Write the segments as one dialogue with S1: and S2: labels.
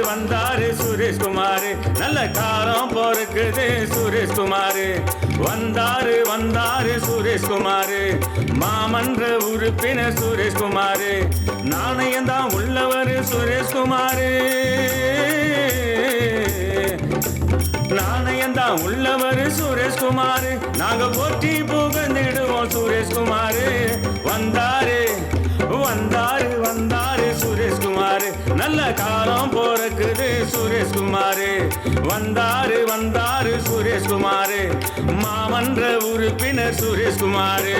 S1: வந்தாரு சுரேஷ்குமார், நல்ல காலம் பொறுக்குது சுரேஷ்குமார். வந்தாரு சுரேஷ்குமார், மாமன்ற உறுப்பினர் சுரேஷ்குமார். நாணயம்தான் உள்ளவர் சுரேஷ்குமார், நாணயம்தான் உள்ளவர் சுரேஷ்குமார். நாங்க போற்றி புகழ்ந்திடுவோம் சுரேஷ்குமார். வந்தாரு சுரேஷ்குமார், நல்ல காலம் போறக்குது சுரேஷ்குமார். வந்தாரு சுரேஷ்குமார், மாமன்ற உறுப்பினர் சுரேஷ்குமார்.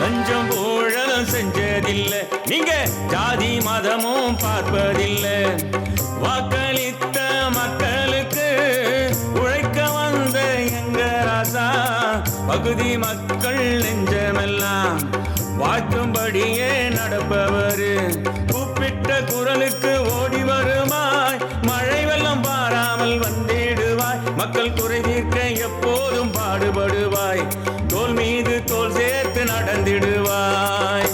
S1: லஞ்சம் ஊழலும் செஞ்சதில்லை, நீங்க ஜாதி மதமும் பார்ப்பதில்லை. வாக்களித்த மக்களுக்கு உழைக்க வந்த எங்க ராசா, பகுதி மக்கள் நெஞ்சமெல்லாம் வாழ்த்தும்படியே நடப்பவர். கூப்பிட்ட குரலுக்கு ஓடி வருமாய், மழை வெள்ளம் பாராமல் வந்திடுவாய். மக்கள் குறை தீர்க்க எப்போதும் பாடுபடுவாய், தோல் மீது தோல் சேர்த்து நடந்திடுவாய்.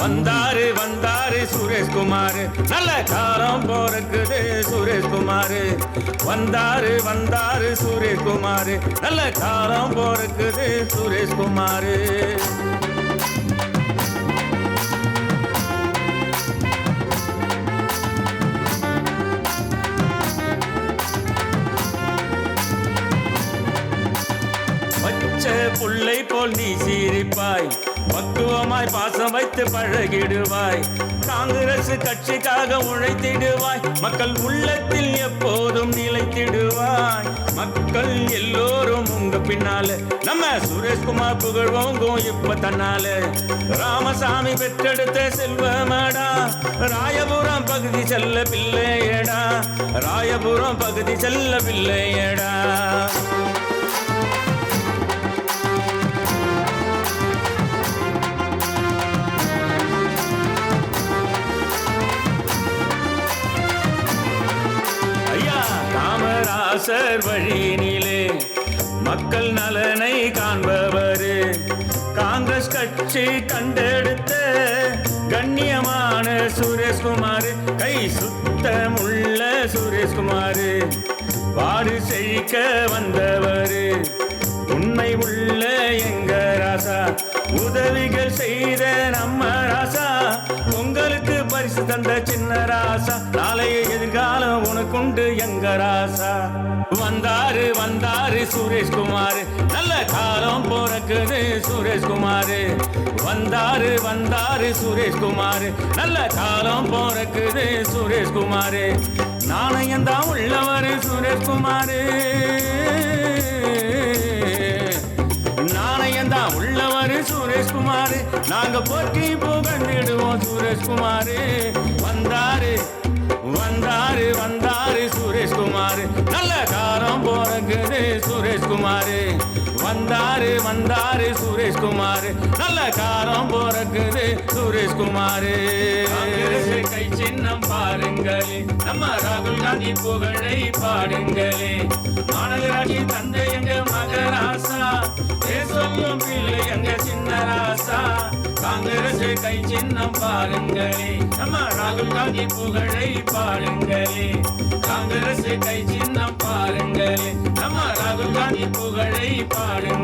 S1: வந்தாரு சுரேஷ்குமார், நல்ல காலம் போறக்குது சுரேஷ்குமார். வந்தாரு சுரேஷ்குமார், நல்ல காலம் போறக்குது சுரேஷ்குமார். புள்ளை போல் நீ சிரிப்பாய், பக்குவமாய் பாசம் வைத்து பழகிடுவாய். காங்கிரஸ் கட்சிக்காக உழைத்திடுவாய், மக்கள் உள்ளத்தில் எப்போதும் நிலைத்திடுவாய். மக்கள் எல்லோரும் உங்க பின்னால, நம்ம சுரேஷ்குமார் புகழ்வோங்கும் இப்ப தன்னால. ராமசாமி பெற்றெடுத்த செல்வமடா, ராயபுரம் பகுதி செல்ல பிள்ளையடா, ராயபுரம் பகுதி செல்ல பிள்ளையடா. காமராசர் வழியினிலே மக்கள் நலனை காண்பவர். காங்கிரஸ் கட்சி கண்டெடுத்த கண்ணியமான சுரேஷ்குமார், கை சுத்தமுள்ள சுரேஷ்குமார். வாடு செழிக்க வந்தவர், உண்மை உள்ள எங்க ராசா. உதவிகள் செய்த நம்ம ராசா, உங்களுக்கு பரிசு தந்த சின்ன ராசா. நாளைய எதிர்காலம் உனக்குண்டு எங்க ராசா. வந்தாரு சுரேஷ்குமார், நல்ல காலம் போறக்குது சுரேஷ்குமார். வந்தாரு சுரேஷ்குமார், நல்ல காலம் போறக்குது சுரேஷ்குமார். நாணயம்தான் உள்ளவர் சுரேஷ்குமார், நாணயம்தான் உள்ளவர் சுரேஷ்குமார். நாங்க போற்றி புகழ்ந்திடுவோம் சுரேஷ்குமார். வந்தாரு சுரேஷ்குமார், நல்ல காலம் போறக்குது சுரேஷ்குமார். வந்தாரு சுரேஷ்குமார், நல்ல காலம் போறக்குது சுரேஷ்குமார். கை சின்னம் பாருங்களே, நம்ம ராகுல் காந்தி புகழை பாடுங்களே. மாநகராட்சி தந்தை எங்க மகராசா, தேசம் பிள்ளை எங்க சின்ன ராசா. காங்கிரஸ் கை சின்னம் பாருங்களே, நம்ம ராகுல் காந்தி புகழை பாடுங்களே. காங்கிரஸ் கை சின்னம் பாருங்களே, நம்ம ராகுல் காந்தி புகழை பாடுங்களே.